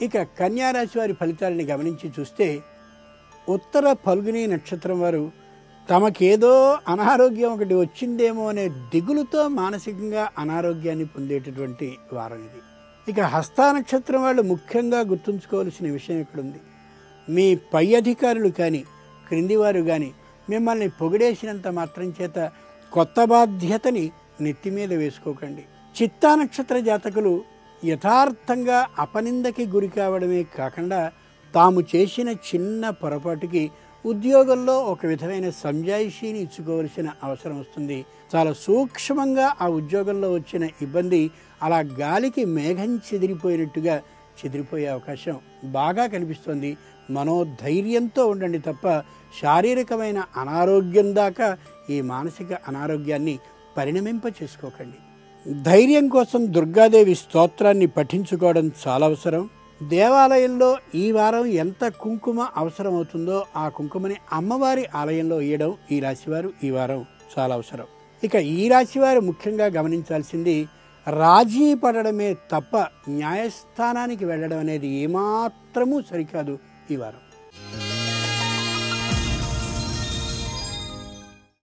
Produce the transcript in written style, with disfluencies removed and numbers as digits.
ఇక కన్యారాశి వారి ఫలితాలని గమనించి చూస్తే ఉత్తర ఫల్గుని నక్షత్రం వారు తమకేదో అనారోగ్యం ఒకటి వచ్చిందేమో అనే దిగులుతో మానసికంగా అనారోగ్యాన్ని పొందేటటువంటి వారం ఇది. ఇక హస్త నక్షత్రం వాళ్ళు ముఖ్యంగా గుర్తుంచుకోవాల్సిన విషయం ఇక్కడ ఉంది. మీ పై అధికారులు కానీ క్రిందివారు కానీ మిమ్మల్ని పొగిడేసినంత మాత్రం చేత కొత్త బాధ్యతని నెత్తి మీద వేసుకోకండి. చిత్తా నక్షత్ర జాతకులు యథార్థంగా అపనిందకి గురి కావడమే కాకుండా తాము చేసిన చిన్న పొరపాటుకి ఉద్యోగంలో ఒక విధమైన సంజాయిషీని ఇచ్చుకోవలసిన అవసరం వస్తుంది. చాలా సూక్ష్మంగా ఆ ఉద్యోగంలో వచ్చిన ఇబ్బంది అలా గాలికి మేఘం చెదిరిపోయినట్టుగా చెదిరిపోయే అవకాశం బాగా కనిపిస్తుంది. మనోధైర్యంతో ఉండండి తప్ప శారీరకమైన అనారోగ్యం దాకా ఈ మానసిక అనారోగ్యాన్ని పరిణమింప చేసుకోకండి. ధైర్యం కోసం దుర్గాదేవి స్తోత్రాన్ని పఠించుకోవడం చాలా అవసరం. దేవాలయంలో ఈ వారం ఎంత కుంకుమ అవసరం అవుతుందో ఆ కుంకుమని అమ్మవారి ఆలయంలో వేయడం ఈ రాశివారు ఈ వారం చాలా అవసరం. ఇక ఈ రాశివారు ముఖ్యంగా గమనించాల్సింది రాజీ పడడమే తప్ప న్యాయస్థానానికి వెళ్ళడం అనేది ఏమాత్రమూ సరికాదు ఈ వారం.